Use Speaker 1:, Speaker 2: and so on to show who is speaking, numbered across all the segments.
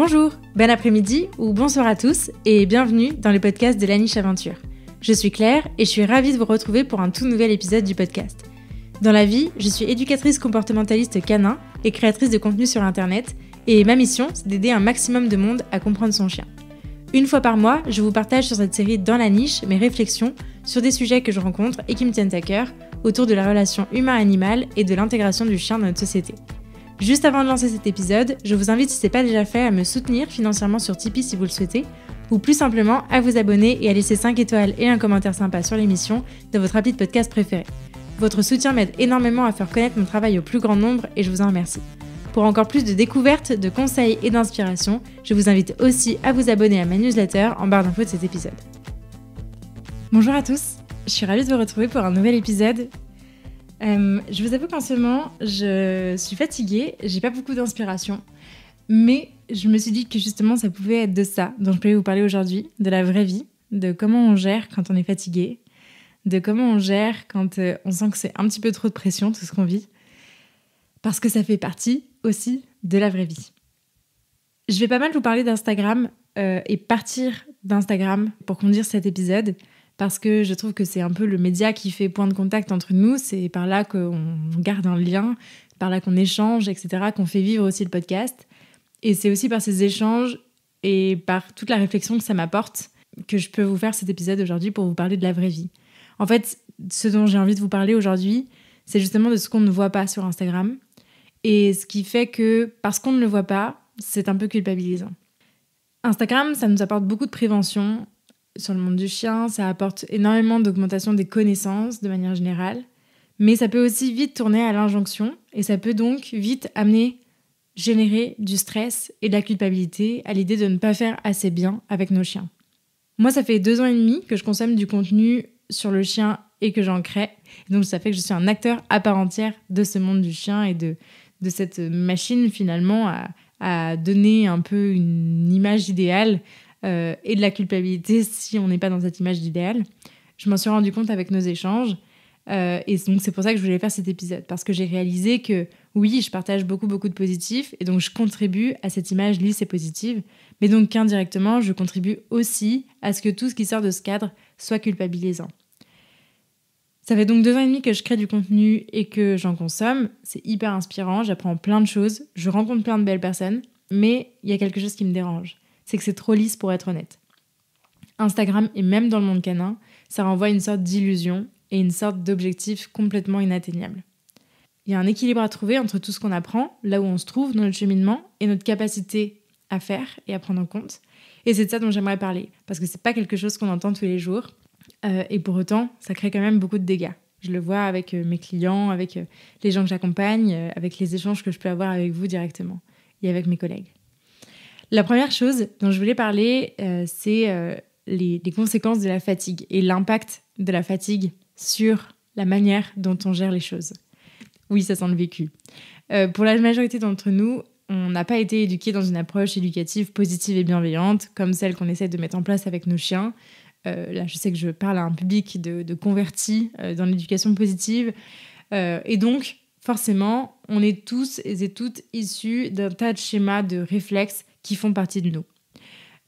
Speaker 1: Bonjour, bon après-midi ou bonsoir à tous et bienvenue dans le podcast de La Niche Aventure. Je suis Claire et je suis ravie de vous retrouver pour un tout nouvel épisode du podcast. Dans la vie, je suis éducatrice comportementaliste canin et créatrice de contenu sur internet et ma mission, c'est d'aider un maximum de monde à comprendre son chien. Une fois par mois, je vous partage sur cette série Dans la Niche mes réflexions sur des sujets que je rencontre et qui me tiennent à cœur autour de la relation humain-animal et de l'intégration du chien dans notre société. Juste avant de lancer cet épisode, je vous invite, si ce n'est pas déjà fait, à me soutenir financièrement sur Tipeee si vous le souhaitez, ou plus simplement à vous abonner et à laisser 5 étoiles et un commentaire sympa sur l'émission de votre appli de podcast préféré. Votre soutien m'aide énormément à faire connaître mon travail au plus grand nombre et je vous en remercie. Pour encore plus de découvertes, de conseils et d'inspiration, je vous invite aussi à vous abonner à ma newsletter en barre d'infos de cet épisode. Bonjour à tous, je suis ravie de vous retrouver pour un nouvel épisode. Je vous avoue qu'en ce moment, je suis fatiguée, j'ai pas beaucoup d'inspiration, mais je me suis dit que justement ça pouvait être de ça dont je voulais vous parler aujourd'hui, de la vraie vie, de comment on gère quand on est fatigué, de comment on gère quand on sent que c'est un petit peu trop de pression tout ce qu'on vit, parce que ça fait partie aussi de la vraie vie. Je vais pas mal vous parler d'Instagram et partir d'Instagram pour conduire cet épisode, parce que je trouve que c'est un peu le média qui fait point de contact entre nous, c'est par là qu'on garde un lien, par là qu'on échange, etc., qu'on fait vivre aussi le podcast. Et c'est aussi par ces échanges et par toute la réflexion que ça m'apporte que je peux vous faire cet épisode aujourd'hui pour vous parler de la vraie vie. En fait, ce dont j'ai envie de vous parler aujourd'hui, c'est justement de ce qu'on ne voit pas sur Instagram, et ce qui fait que, parce qu'on ne le voit pas, c'est un peu culpabilisant. Instagram, ça nous apporte beaucoup de prévention sur le monde du chien, ça apporte énormément d'augmentation des connaissances de manière générale, mais ça peut aussi vite tourner à l'injonction et ça peut donc vite générer du stress et de la culpabilité à l'idée de ne pas faire assez bien avec nos chiens. Moi, ça fait 2 ans et demi que je consomme du contenu sur le chien et que j'en crée, donc ça fait que je suis un acteur à part entière de ce monde du chien et de cette machine finalement à donner un peu une image idéale et de la culpabilité si on n'est pas dans cette image d'idéal. Je m'en suis rendu compte avec nos échanges et donc c'est pour ça que je voulais faire cet épisode, parce que j'ai réalisé que oui, je partage beaucoup de positifs et donc je contribue à cette image lisse et positive, mais donc qu'indirectement je contribue aussi à ce que tout ce qui sort de ce cadre soit culpabilisant. Ça fait donc 2 ans et demi que je crée du contenu et que j'en consomme, c'est hyper inspirant, j'apprends plein de choses, je rencontre plein de belles personnes, mais il y a quelque chose qui me dérange. C'est que c'est trop lisse pour être honnête. Instagram, et même dans le monde canin, ça renvoie une sorte d'illusion et une sorte d'objectif complètement inatteignable. Il y a un équilibre à trouver entre tout ce qu'on apprend, là où on se trouve dans notre cheminement, et notre capacité à faire et à prendre en compte. Et c'est de ça dont j'aimerais parler, parce que c'est pas quelque chose qu'on entend tous les jours, et pour autant, ça crée quand même beaucoup de dégâts. Je le vois avec mes clients, avec les gens que j'accompagne, avec les échanges que je peux avoir avec vous directement, et avec mes collègues. La première chose dont je voulais parler, c'est les conséquences de la fatigue et l'impact de la fatigue sur la manière dont on gère les choses. Oui, ça sent le vécu. Pour la majorité d'entre nous, on n'a pas été éduqués dans une approche éducative positive et bienveillante, comme celle qu'on essaie de mettre en place avec nos chiens. Là, je sais que je parle à un public de convertis dans l'éducation positive. Et donc, forcément, on est tous et toutes issus d'un tas de schémas, de réflexes qui font partie de nous.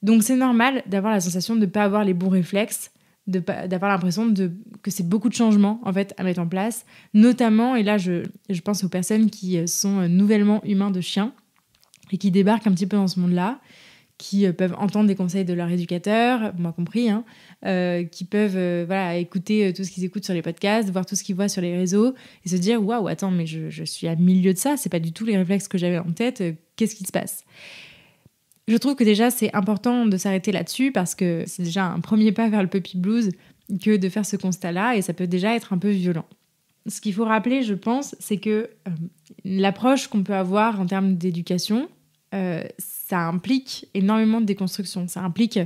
Speaker 1: Donc c'est normal d'avoir la sensation de ne pas avoir les bons réflexes, d'avoir l'impression que c'est beaucoup de changements en fait, à mettre en place, notamment, et là je pense aux personnes qui sont nouvellement humains de chiens et qui débarquent un petit peu dans ce monde-là, qui peuvent entendre des conseils de leur éducateur, moi compris, qui peuvent écouter tout ce qu'ils écoutent sur les podcasts, voir tout ce qu'ils voient sur les réseaux et se dire « Waouh, attends, mais je suis à milieu de ça, c'est pas du tout les réflexes que j'avais en tête, qu'est-ce qui se passe ?» Je trouve que déjà, c'est important de s'arrêter là-dessus parce que c'est déjà un premier pas vers le puppy blues que de faire ce constat-là et ça peut déjà être un peu violent. Ce qu'il faut rappeler, je pense, c'est que l'approche qu'on peut avoir en termes d'éducation, ça implique énormément de déconstruction, ça implique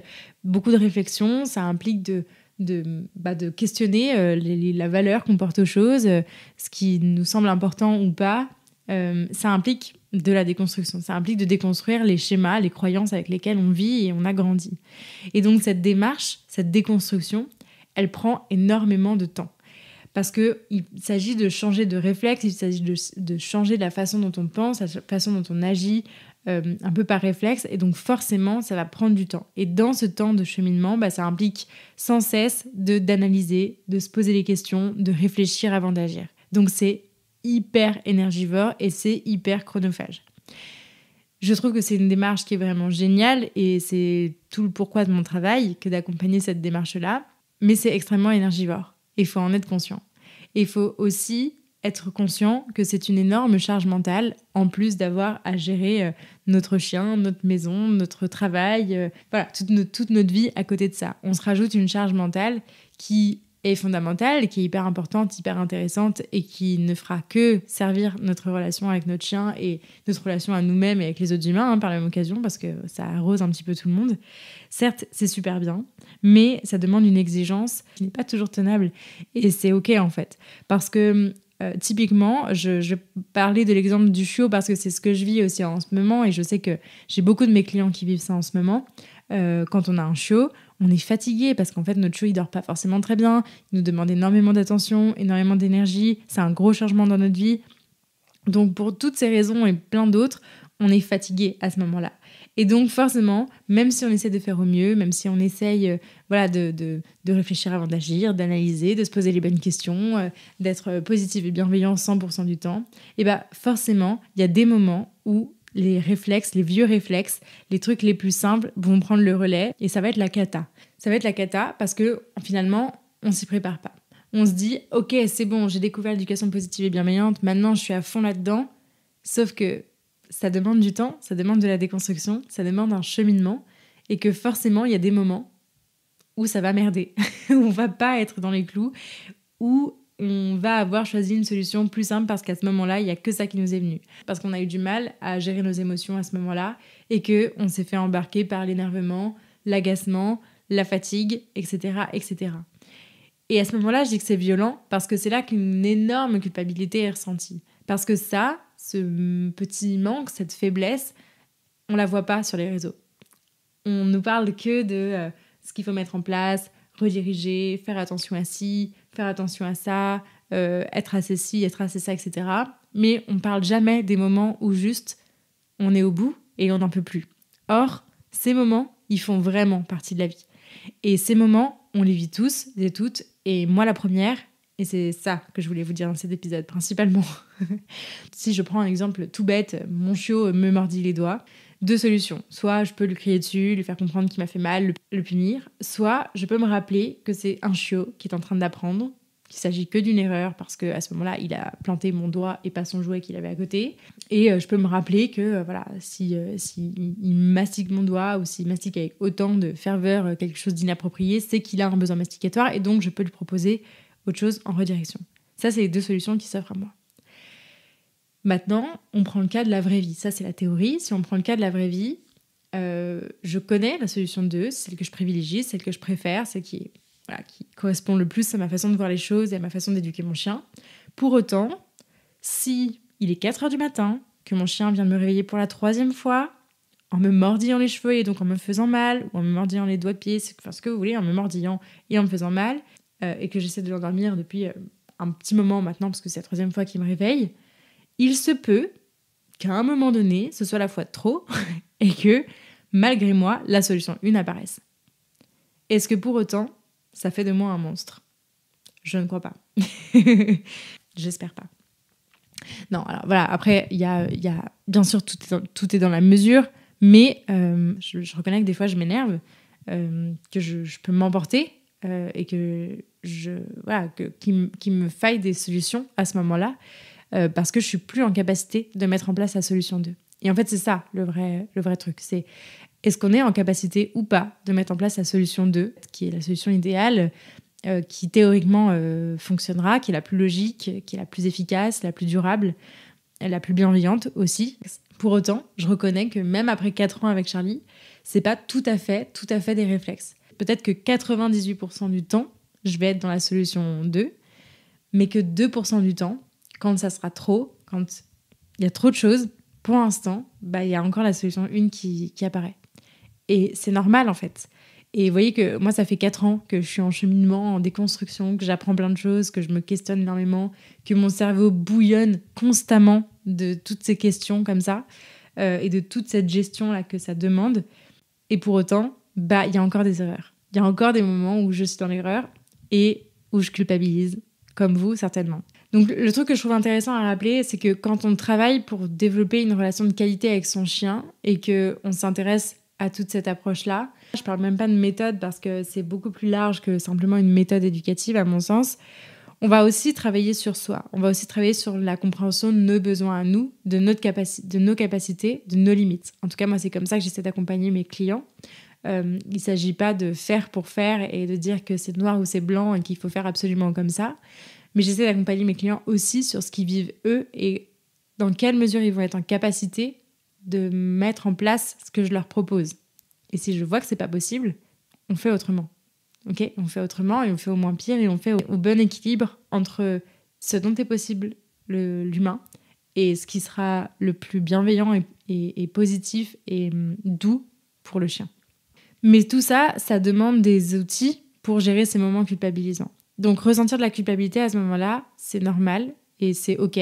Speaker 1: beaucoup de réflexion, ça implique de questionner la valeur qu'on porte aux choses, ce qui nous semble important ou pas. Ça implique de la déconstruction, ça implique de déconstruire les schémas, les croyances avec lesquelles on vit et on a grandi. Et donc cette démarche, cette déconstruction, elle prend énormément de temps. Parce qu'il s'agit de changer de réflexe, il s'agit de changer la façon dont on pense, la façon dont on agit un peu par réflexe, et donc forcément, ça va prendre du temps. Et dans ce temps de cheminement, ça implique sans cesse d'analyser, de se poser les questions, de réfléchir avant d'agir. Donc c'est hyper énergivore et c'est hyper chronophage. Je trouve que c'est une démarche qui est vraiment géniale et c'est tout le pourquoi de mon travail que d'accompagner cette démarche-là, mais c'est extrêmement énergivore. Il faut en être conscient. Et il faut aussi être conscient que c'est une énorme charge mentale, en plus d'avoir à gérer notre chien, notre maison, notre travail, toute notre vie à côté de ça. On se rajoute une charge mentale qui est fondamentale, qui est hyper importante, hyper intéressante et qui ne fera que servir notre relation avec notre chien et notre relation à nous-mêmes et avec les autres humains par la même occasion, parce que ça arrose un petit peu tout le monde. Certes, c'est super bien, mais ça demande une exigence qui n'est pas toujours tenable et c'est ok en fait, parce que typiquement, je parlais de l'exemple du chiot parce que c'est ce que je vis aussi en ce moment et je sais que j'ai beaucoup de mes clients qui vivent ça en ce moment. Quand on a un chiot, on est fatigué parce qu'en fait notre chiot il dort pas forcément très bien, il nous demande énormément d'attention, énormément d'énergie, c'est un gros changement dans notre vie. Donc pour toutes ces raisons et plein d'autres, on est fatigué à ce moment-là. Et donc forcément, même si on essaie de faire au mieux, même si on essaye de réfléchir avant d'agir, d'analyser, de se poser les bonnes questions, d'être positif et bienveillant 100% du temps, et forcément, il y a des moments où les réflexes, les vieux réflexes, les trucs les plus simples vont prendre le relais et ça va être la cata. Ça va être la cata parce que finalement, on s'y prépare pas. On se dit, ok, c'est bon, j'ai découvert l'éducation positive et bienveillante, maintenant je suis à fond là-dedans, sauf que ça demande du temps, ça demande de la déconstruction, ça demande un cheminement et que forcément, il y a des moments où ça va merder, où on va pas être dans les clous, où on va avoir choisi une solution plus simple parce qu'à ce moment-là, il n'y a que ça qui nous est venu. Parce qu'on a eu du mal à gérer nos émotions à ce moment-là et qu'on s'est fait embarquer par l'énervement, l'agacement, la fatigue, etc., etc. Et à ce moment-là, je dis que c'est violent parce que c'est là qu'une énorme culpabilité est ressentie. Parce que ça, ce petit manque, cette faiblesse, on la voit pas sur les réseaux. On nous parle que de ce qu'il faut mettre en place, rediriger, faire attention à ci, faire attention à ça, être assez ci, être assez ça, etc. Mais on parle jamais des moments où juste on est au bout et on n'en peut plus. Or, ces moments, ils font vraiment partie de la vie. Et ces moments, on les vit tous et toutes, et moi la première, et c'est ça que je voulais vous dire dans cet épisode, principalement. Si je prends un exemple tout bête, mon chiot me mordit les doigts, 2 solutions. Soit je peux lui crier dessus, lui faire comprendre qu'il m'a fait mal, le punir. Soit je peux me rappeler que c'est un chiot qui est en train d'apprendre, qu'il s'agit que d'une erreur parce qu'à ce moment-là, il a planté mon doigt et pas son jouet qu'il avait à côté. Et je peux me rappeler que si il mastique mon doigt ou s'il mastique avec autant de ferveur quelque chose d'inapproprié, c'est qu'il a un besoin masticatoire et donc je peux lui proposer autre chose en redirection. Ça, c'est les 2 solutions qui s'offrent à moi. Maintenant, on prend le cas de la vraie vie. Ça, c'est la théorie. Si on prend le cas de la vraie vie, je connais la solution 2, celle que je privilégie, celle que je préfère, celle qui correspond le plus à ma façon de voir les choses et à ma façon d'éduquer mon chien. Pour autant, si il est 4h du matin, que mon chien vient de me réveiller pour la 3e fois, en me mordillant les cheveux et donc en me faisant mal, ou en me mordillant les doigts de pied, enfin ce que vous voulez, en me mordillant et en me faisant mal, et que j'essaie de l'endormir depuis un petit moment maintenant, parce que c'est la 3e fois qu'il me réveille, il se peut qu'à un moment donné, ce soit la fois de trop et que, malgré moi, la solution 1 apparaisse. Est-ce que pour autant, ça fait de moi un monstre ? Je ne crois pas. J'espère pas. Non, alors voilà, après, il y a bien sûr, tout est dans la mesure, mais je reconnais que des fois, je m'énerve, que je peux m'emporter et que qu'il me faille des solutions à ce moment-là, parce que je suis plus en capacité de mettre en place la solution 2. Et en fait, c'est ça le vrai truc. C'est est-ce qu'on est en capacité ou pas de mettre en place la solution 2, qui est la solution idéale, qui théoriquement fonctionnera, qui est la plus logique, qui est la plus efficace, la plus durable, la plus bienveillante aussi. Pour autant, je reconnais que même après 4 ans avec Charlie, c'est pas tout à fait des réflexes. Peut-être que 98% du temps, je vais être dans la solution 2, mais que 2% du temps, quand ça sera trop, quand il y a trop de choses, pour l'instant, il y a encore la solution 1 qui apparaît. Et c'est normal, en fait. Et vous voyez que moi, ça fait 4 ans que je suis en cheminement, en déconstruction, que j'apprends plein de choses, que je me questionne énormément, que mon cerveau bouillonne constamment de toutes ces questions comme ça. et de toute cette gestion-là que ça demande. Et pour autant, il y a encore des erreurs. Il y a encore des moments où je suis dans l'erreur et où je culpabilise, comme vous certainement. Donc le truc que je trouve intéressant à rappeler, c'est que quand on travaille pour développer une relation de qualité avec son chien et qu'on s'intéresse à toute cette approche-là, je parle même pas de méthode parce que c'est beaucoup plus large que simplement une méthode éducative à mon sens, on va aussi travailler sur soi. On va aussi travailler sur la compréhension de nos besoins à nous, de nos capacités, de nos limites. En tout cas, moi, c'est comme ça que j'essaie d'accompagner mes clients. Il ne s'agit pas de faire pour faire et de dire que c'est noir ou c'est blanc et qu'il faut faire absolument comme ça. Mais j'essaie d'accompagner mes clients aussi sur ce qu'ils vivent eux et dans quelle mesure ils vont être en capacité de mettre en place ce que je leur propose. Et si je vois que c'est pas possible, on fait autrement. Ok, on fait autrement et on fait au moins pire et on fait au bon équilibre entre ce dont est possible l'humain et ce qui sera le plus bienveillant et positif et doux pour le chien. Mais tout ça, ça demande des outils pour gérer ces moments culpabilisants. Donc ressentir de la culpabilité à ce moment-là, c'est normal et c'est ok.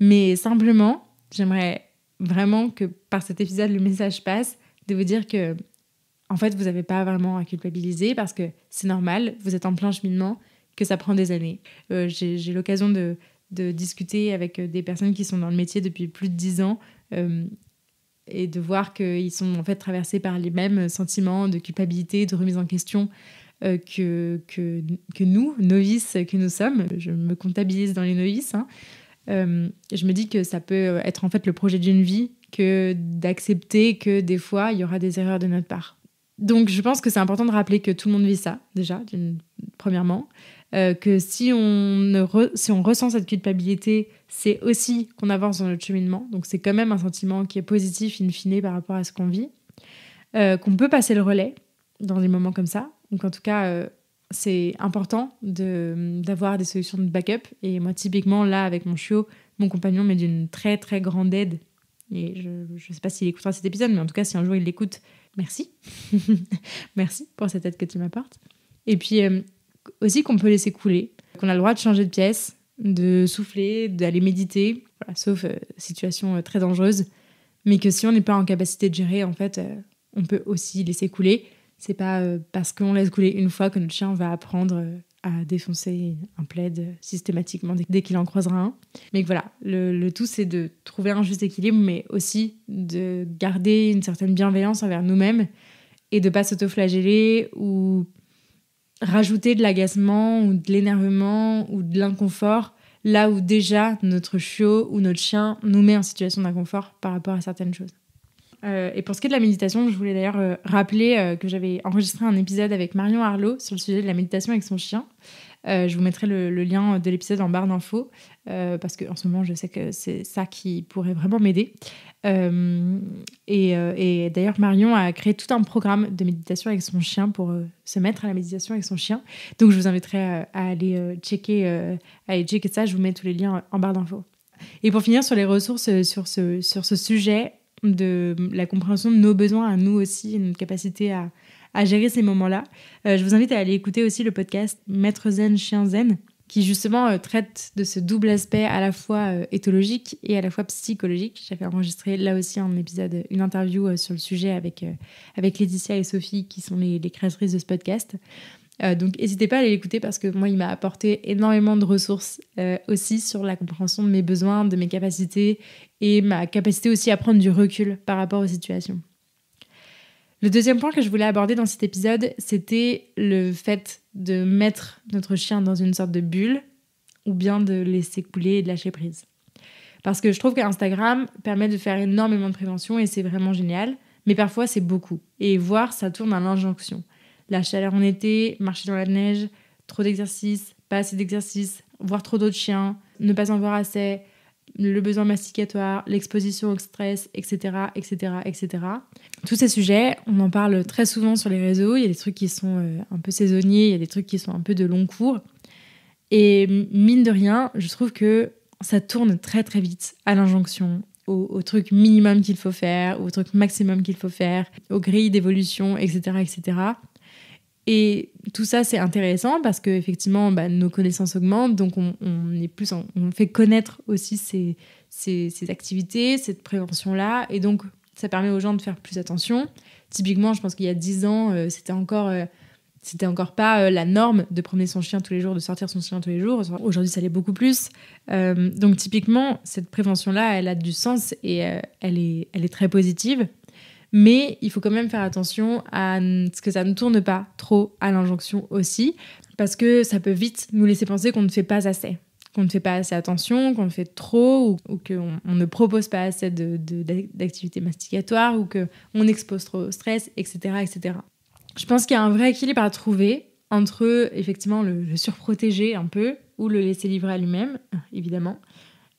Speaker 1: Mais simplement, j'aimerais vraiment que par cet épisode, le message passe de vous dire que en fait, vous n'avez pas vraiment à culpabiliser parce que c'est normal, vous êtes en plein cheminement, que ça prend des années. J'ai l'occasion de discuter avec des personnes qui sont dans le métier depuis plus de 10 ans et de voir qu'ils sont en fait traversés par les mêmes sentiments de culpabilité, de remise en question que nous, novices que nous sommes. Je me comptabilise dans les novices. Je me dis que ça peut être en fait le projet d'une vie que d'accepter que des fois, il y aura des erreurs de notre part. Donc, je pense que c'est important de rappeler que tout le monde vit ça, déjà, premièrement. Que si on ressent cette culpabilité, c'est aussi qu'on avance dans notre cheminement. Donc, c'est quand même un sentiment qui est positif, in fine, par rapport à ce qu'on vit. Qu'on peut passer le relais dans des moments comme ça. Donc, en tout cas, c'est important d'avoir des solutions de backup. Et moi, typiquement, là, avec mon chiot, mon compagnon m'est d'une très, très grande aide. Et je ne sais pas s'il écoutera cet épisode, mais en tout cas, si un jour il l'écoute, merci. Merci pour cette aide que tu m'apportes. Et puis aussi qu'on peut laisser couler, qu'on a le droit de changer de pièce, de souffler, d'aller méditer, voilà, sauf situation très dangereuse, mais que si on n'est pas en capacité de gérer, en fait, on peut aussi laisser couler. C'est pas parce qu'on laisse couler une fois que notre chien va apprendre à défoncer un plaid systématiquement dès qu'il en croisera un. Mais que voilà, le tout, c'est de trouver un juste équilibre, mais aussi de garder une certaine bienveillance envers nous-mêmes et de ne pas s'autoflageller ou rajouter de l'agacement ou de l'énervement ou de l'inconfort là où déjà notre chiot ou notre chien nous met en situation d'inconfort par rapport à certaines choses. Et pour ce qui est de la méditation, je voulais d'ailleurs rappeler que j'avais enregistré un épisode avec Marion Arlot sur le sujet de la méditation avec son chien. Je vous mettrai le lien de l'épisode en barre d'infos parce qu'en ce moment, je sais que c'est ça qui pourrait vraiment m'aider. Et d'ailleurs, Marion a créé tout un programme de méditation avec son chien pour se mettre à la méditation avec son chien. Donc, je vous inviterai à aller checker ça. Je vous mets tous les liens en barre d'infos. Et pour finir sur les ressources sur ce sujet de la compréhension de nos besoins à nous aussi, et notre capacité à gérer ces moments-là, je vous invite à aller écouter aussi le podcast Maître Zen, Chien Zen, qui justement traite de ce double aspect à la fois éthologique et à la fois psychologique. J'avais enregistré là aussi une interview sur le sujet avec Laetitia et Sophie, qui sont les créatrices de ce podcast. Donc n'hésitez pas à aller l'écouter parce que moi, il m'a apporté énormément de ressources aussi sur la compréhension de mes besoins, de mes capacités et ma capacité aussi à prendre du recul par rapport aux situations. Le deuxième point que je voulais aborder dans cet épisode, c'était le fait de mettre notre chien dans une sorte de bulle ou bien de laisser couler et de lâcher prise. Parce que je trouve qu'Instagram permet de faire énormément de prévention et c'est vraiment génial, mais parfois c'est beaucoup. Et voir, ça tourne à l'injonction. La chaleur en été, marcher dans la neige, trop d'exercices, pas assez d'exercices, voir trop d'autres chiens, ne pas en voir assez, le besoin masticatoire, l'exposition au stress, etc., etc., etc. Tous ces sujets, on en parle très souvent sur les réseaux. Il y a des trucs qui sont un peu saisonniers, il y a des trucs qui sont un peu de long cours. Et mine de rien, je trouve que ça tourne très très vite à l'injonction, au truc minimum qu'il faut faire, au truc maximum qu'il faut faire, aux grilles d'évolution, etc., etc. Et tout ça, c'est intéressant parce qu'effectivement, nos connaissances augmentent, donc on fait connaître aussi ces activités, cette prévention-là, et donc ça permet aux gens de faire plus attention. Typiquement, je pense qu'il y a 10 ans, c'était encore pas la norme de promener son chien tous les jours, de sortir son chien tous les jours. Aujourd'hui, ça l'est beaucoup plus. Donc typiquement, cette prévention-là, elle a du sens et elle est très positive. Mais il faut quand même faire attention à ce que ça ne tourne pas trop à l'injonction aussi, parce que ça peut vite nous laisser penser qu'on ne fait pas assez. Qu'on ne fait pas assez attention, qu'on le fait trop, ou qu'on ne propose pas assez d'activités masticatoires, ou qu'on expose trop au stress, etc., etc. Je pense qu'il y a un vrai équilibre à trouver entre, effectivement, le surprotéger un peu, ou le laisser livrer à lui-même, évidemment.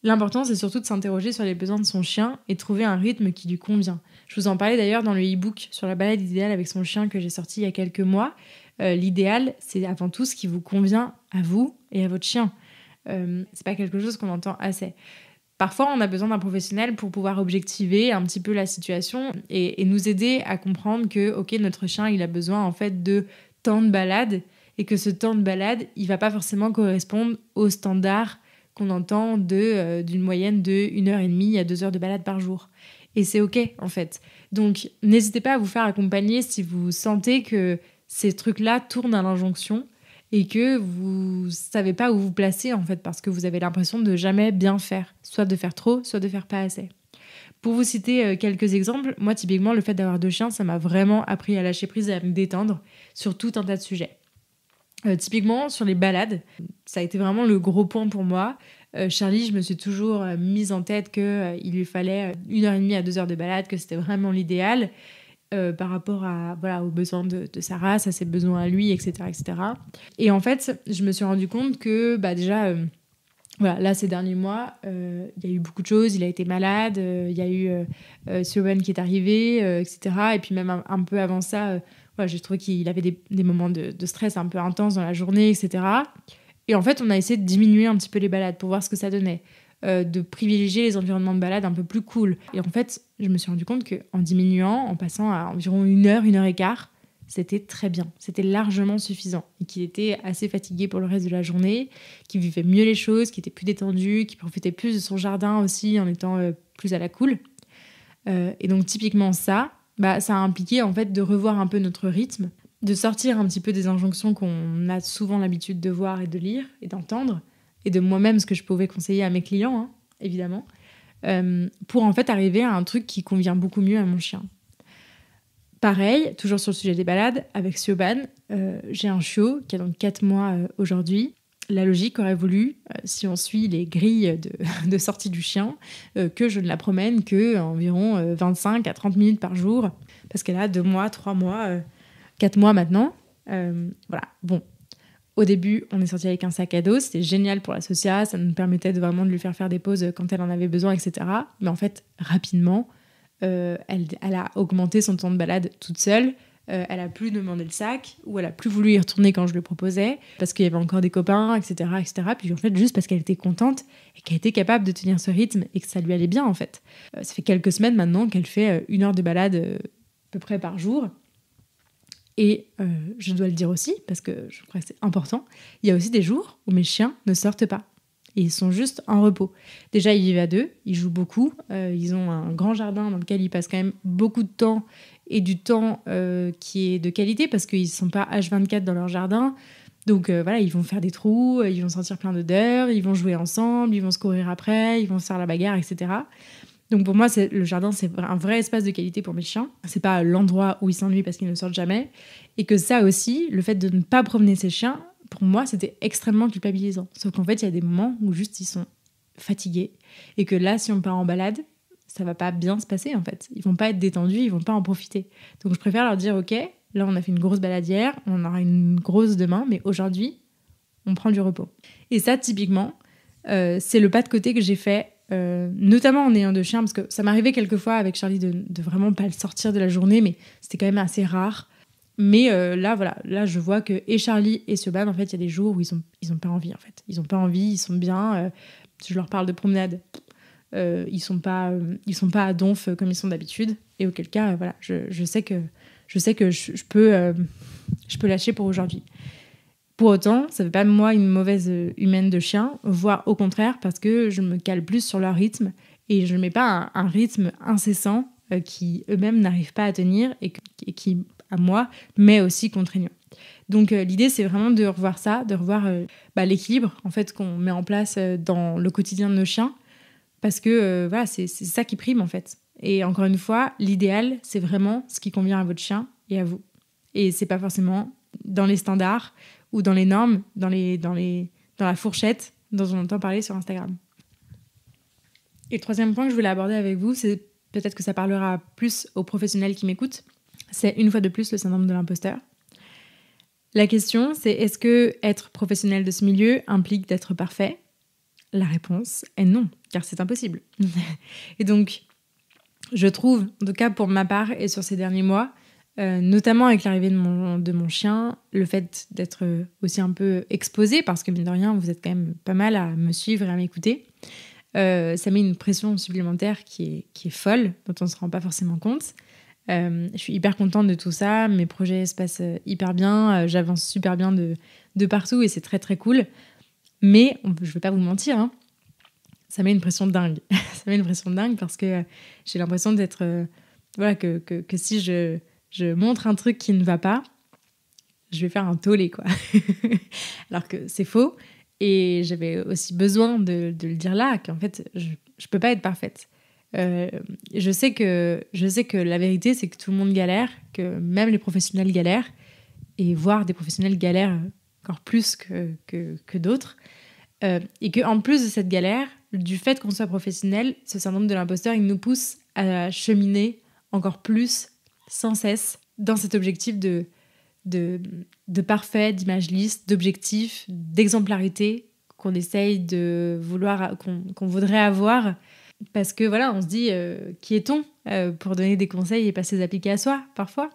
Speaker 1: L'important, c'est surtout de s'interroger sur les besoins de son chien et de trouver un rythme qui lui convient. Je vous en parlais d'ailleurs dans le e-book sur la balade idéale avec son chien que j'ai sorti il y a quelques mois. L'idéal, c'est avant tout ce qui vous convient à vous et à votre chien. C'est pas quelque chose qu'on entend assez. Parfois, on a besoin d'un professionnel pour pouvoir objectiver un petit peu la situation et nous aider à comprendre que, ok, notre chien, il a besoin en fait de temps de balade et que ce temps de balade, il va pas forcément correspondre au standard qu'on entend d'une moyenne de 1h30 à 2 heures de balade par jour. Et c'est ok, en fait. Donc, n'hésitez pas à vous faire accompagner si vous sentez que ces trucs-là tournent à l'injonction et que vous savez pas où vous placer, en fait, parce que vous avez l'impression de jamais bien faire. Soit de faire trop, soit de faire pas assez. Pour vous citer quelques exemples, moi, typiquement, le fait d'avoir 2 chiens, ça m'a vraiment appris à lâcher prise et à me détendre sur tout un tas de sujets. Typiquement, sur les balades, ça a été vraiment le gros point pour moi. Charlie, je me suis toujours mise en tête qu'il lui fallait 1h30 à 2 heures de balade, que c'était vraiment l'idéal par rapport aux besoins de sa race, à ses besoins à lui, etc., etc. Et en fait, je me suis rendu compte que déjà, là, ces derniers mois, il y a eu beaucoup de choses. Il a été malade, il y a eu Siobhan qui est arrivé, etc. Et puis même un peu avant ça... j'ai trouvé qu'il avait des moments de stress un peu intenses dans la journée, etc. Et en fait, on a essayé de diminuer un petit peu les balades pour voir ce que ça donnait, de privilégier les environnements de balade un peu plus cool. Et en fait, je me suis rendu compte qu'en diminuant, en passant à environ 1 heure et quart, c'était très bien. C'était largement suffisant. Et qu'il était assez fatigué pour le reste de la journée, qu'il vivait mieux les choses, qu'il était plus détendu, qu'il profitait plus de son jardin aussi en étant plus à la cool. Et donc, typiquement ça a impliqué en fait de revoir un peu notre rythme, de sortir un petit peu des injonctions qu'on a souvent l'habitude de voir et de lire et d'entendre, et de moi-même ce que je pouvais conseiller à mes clients, évidemment, pour en fait arriver à un truc qui convient beaucoup mieux à mon chien. Pareil, toujours sur le sujet des balades, avec Siobhan, j'ai un chiot qui a donc 4 mois aujourd'hui. La logique aurait voulu, si on suit les grilles de sortie du chien, que je ne la promène qu'environ 25 à 30 minutes par jour, parce qu'elle a 2 mois, 3 mois, 4 mois maintenant. Bon. Au début, on est sorti avec un sac à dos, c'était génial pour l'associat, ça nous permettait vraiment de lui faire des pauses quand elle en avait besoin, etc. Mais en fait, rapidement, elle a augmenté son temps de balade toute seule. Elle a plus demandé le sac, ou elle a plus voulu y retourner quand je le proposais, parce qu'il y avait encore des copains, etc., etc. Puis en fait, juste parce qu'elle était contente et qu'elle était capable de tenir ce rythme et que ça lui allait bien, en fait. Ça fait quelques semaines maintenant qu'elle fait 1 heure de balade à peu près par jour. Et je dois le dire aussi, parce que je crois que c'est important, il y a aussi des jours où mes chiens ne sortent pas. Et ils sont juste en repos. Déjà, ils vivent à 2, ils jouent beaucoup. Ils ont un grand jardin dans lequel ils passent quand même beaucoup de temps, et du temps qui est de qualité, parce qu'ils ne sont pas H24 dans leur jardin. Donc ils vont faire des trous, ils vont sortir plein d'odeurs, ils vont jouer ensemble, ils vont se courir après, ils vont se faire la bagarre, etc. Donc pour moi, le jardin, c'est un vrai espace de qualité pour mes chiens. C'est pas l'endroit où ils s'ennuient parce qu'ils ne sortent jamais. Et que ça aussi, le fait de ne pas promener ces chiens, pour moi, c'était extrêmement culpabilisant. Sauf qu'en fait, il y a des moments où juste ils sont fatigués. Et que là, si on part en balade, ça va pas bien se passer, en fait. Ils vont pas être détendus, ils vont pas en profiter. Donc je préfère leur dire, ok, là, on a fait une grosse balade hier, on en aura une grosse demain, mais aujourd'hui, on prend du repos. Et ça, typiquement, c'est le pas de côté que j'ai fait, notamment en ayant 2 chiens, parce que ça m'arrivait quelquefois avec Charlie de vraiment pas le sortir de la journée, mais c'était quand même assez rare. Mais là, je vois que et Charlie et Siobhan, en fait, il y a des jours où ils ont pas envie, en fait. Ils ont pas envie, ils sont bien. Je leur parle de promenade, ils sont pas à donf comme ils sont d'habitude. Et auquel cas, je sais que je sais que je peux lâcher pour aujourd'hui. Pour autant, ça ne fait pas de moi une mauvaise humaine de chien, voire au contraire, parce que je me cale plus sur leur rythme et je ne mets pas un rythme incessant qui eux-mêmes n'arrivent pas à tenir et qui, à moi, m'est aussi contraignant. Donc l'idée, c'est vraiment de revoir ça, de revoir l'équilibre en fait, qu'on met en place dans le quotidien de nos chiens, parce que voilà, c'est ça qui prime en fait. Et encore une fois, l'idéal, c'est vraiment ce qui convient à votre chien et à vous. Et c'est pas forcément dans les standards ou dans les normes, dans la fourchette dont on entend parler sur Instagram. Et le troisième point que je voulais aborder avec vous, c'est peut-être que ça parlera plus aux professionnels qui m'écoutent, c'est une fois de plus le syndrome de l'imposteur. La question, c'est est-ce que être professionnel de ce milieu implique d'être parfait ? La réponse est non, car c'est impossible. Et donc, je trouve, en tout cas pour ma part et sur ces derniers mois, notamment avec l'arrivée de mon chien, le fait d'être aussi un peu exposée, parce que mine de rien, vous êtes quand même pas mal à me suivre et à m'écouter, ça met une pression supplémentaire qui est folle, dont on ne se rend pas forcément compte. Je suis hyper contente de tout ça, mes projets se passent hyper bien, j'avance super bien de partout et c'est très très cool. Mais je vais pas vous mentir, hein, ça met une pression dingue. Ça met une pression dingue parce que j'ai l'impression d'être... voilà, que si je montre un truc qui ne va pas, je vais faire un tollé, quoi. Alors que c'est faux. Et j'avais aussi besoin de le dire là, qu'en fait, je peux pas être parfaite. Je sais que la vérité, c'est que tout le monde galère, que même les professionnels galèrent, et voire des professionnels galèrent encore plus que d'autres. Et qu'en plus de cette galère, du fait qu'on soit professionnel, ce syndrome de l'imposteur, il nous pousse à cheminer encore plus, sans cesse, dans cet objectif de parfait, d'image lisse, d'objectif, d'exemplarité qu'on essaye de vouloir, qu'on voudrait avoir. Parce que voilà, on se dit, qui est-on pour donner des conseils et pas se les appliquer à soi, parfois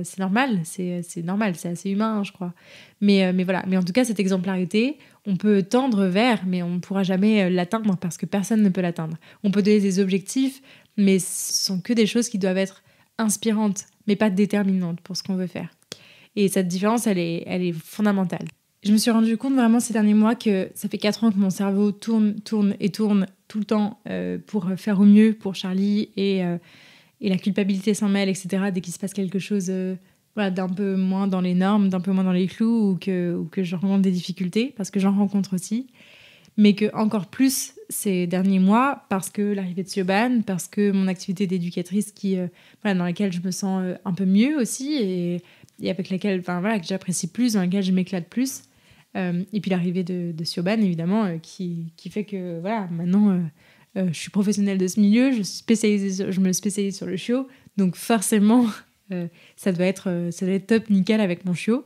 Speaker 1: c'est normal, c'est normal, c'est assez humain, je crois. Mais voilà, mais en tout cas, cette exemplarité, on peut tendre vers, mais on ne pourra jamais l'atteindre parce que personne ne peut l'atteindre. On peut donner des objectifs, mais ce sont que des choses qui doivent être inspirantes, mais pas déterminantes pour ce qu'on veut faire. Et cette différence, elle est fondamentale. Je me suis rendu compte vraiment ces derniers mois que ça fait 4 ans que mon cerveau tourne tout le temps pour faire au mieux pour Charlie et la culpabilité s'en mêle, etc. Dès qu'il se passe quelque chose d'un peu moins dans les normes, d'un peu moins dans les clous ou que je rencontre des difficultés, parce que j'en rencontre aussi. Mais que encore plus ces derniers mois, parce que l'arrivée de Siobhan, parce que mon activité d'éducatrice dans laquelle je me sens un peu mieux aussi et avec laquelle que j'apprécie plus, dans laquelle je m'éclate plus. Et puis l'arrivée de Siobhan, évidemment, qui fait que maintenant... je suis professionnelle de ce milieu, je me spécialise sur le chiot, donc forcément, ça doit être top nickel avec mon chiot.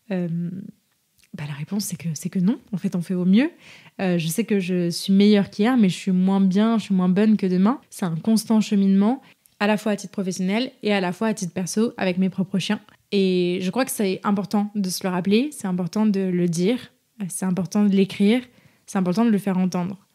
Speaker 1: La réponse, c'est que non. En fait, on fait au mieux. Je sais que je suis meilleure qu'hier, mais je suis moins bonne que demain. C'est un constant cheminement, à la fois à titre professionnel et à la fois à titre perso avec mes propres chiens. Et je crois que c'est important de se le rappeler, c'est important de le dire, c'est important de l'écrire, c'est important de le faire entendre.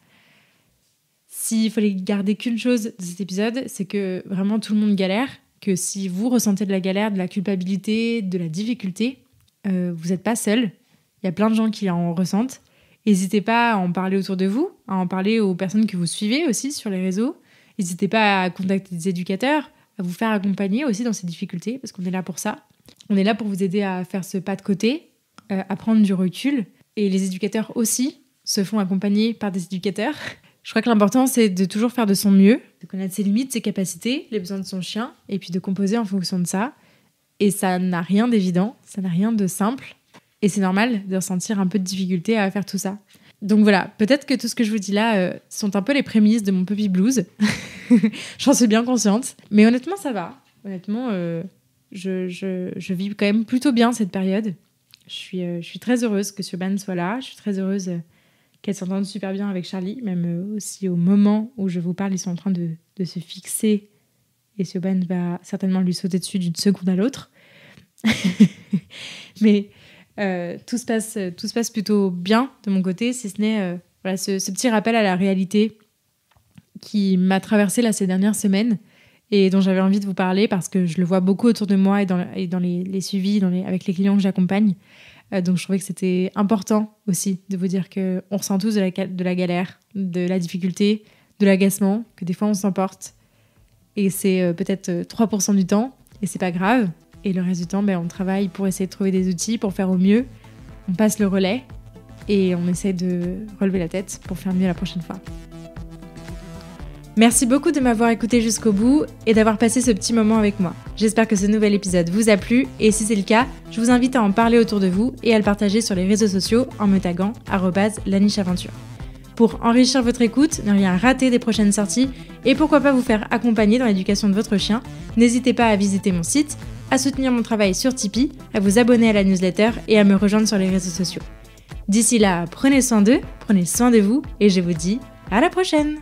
Speaker 1: S'il fallait garder qu'une chose de cet épisode, c'est que vraiment tout le monde galère, que si vous ressentez de la galère, de la culpabilité, de la difficulté, vous n'êtes pas seul. Il y a plein de gens qui en ressentent. N'hésitez pas à en parler autour de vous, à en parler aux personnes que vous suivez aussi sur les réseaux. N'hésitez pas à contacter des éducateurs, à vous faire accompagner aussi dans ces difficultés, parce qu'on est là pour ça. On est là pour vous aider à faire ce pas de côté, à prendre du recul. Et les éducateurs aussi se font accompagner par des éducateurs. Je crois que l'important, c'est de toujours faire de son mieux, de connaître ses limites, ses capacités, les besoins de son chien, et puis de composer en fonction de ça. Et ça n'a rien d'évident, ça n'a rien de simple. Et c'est normal de ressentir un peu de difficulté à faire tout ça. Donc voilà, peut-être que tout ce que je vous dis là sont un peu les prémices de mon puppy blues. J'en suis bien consciente. Mais honnêtement, ça va. Honnêtement, je vis quand même plutôt bien cette période. Je suis très heureuse que Siobhan soit là. Je suis très heureuse qu'elle s'entende super bien avec Charlie. Même aussi au moment où je vous parle, ils sont en train de se fixer. Et Siobhan va certainement lui sauter dessus d'une seconde à l'autre. Mais tout se passe plutôt bien de mon côté, si ce n'est ce petit rappel à la réalité qui m'a traversée là, ces dernières semaines et dont j'avais envie de vous parler parce que je le vois beaucoup autour de moi et dans les suivis, avec les clients que j'accompagne. Donc je trouvais que c'était important aussi de vous dire qu'on ressent tous de la galère, de la difficulté, de l'agacement, que des fois on s'emporte. Et c'est peut-être 3% du temps, et c'est pas grave. Et le reste du temps, on travaille pour essayer de trouver des outils pour faire au mieux. On passe le relais et on essaie de relever la tête pour faire mieux la prochaine fois. Merci beaucoup de m'avoir écouté jusqu'au bout et d'avoir passé ce petit moment avec moi. J'espère que ce nouvel épisode vous a plu et si c'est le cas, je vous invite à en parler autour de vous et à le partager sur les réseaux sociaux en me taguant @lanicheaventure. Pour enrichir votre écoute, ne rien rater des prochaines sorties et pourquoi pas vous faire accompagner dans l'éducation de votre chien, n'hésitez pas à visiter mon site, à soutenir mon travail sur Tipeee, à vous abonner à la newsletter et à me rejoindre sur les réseaux sociaux. D'ici là, prenez soin d'eux, prenez soin de vous et je vous dis à la prochaine!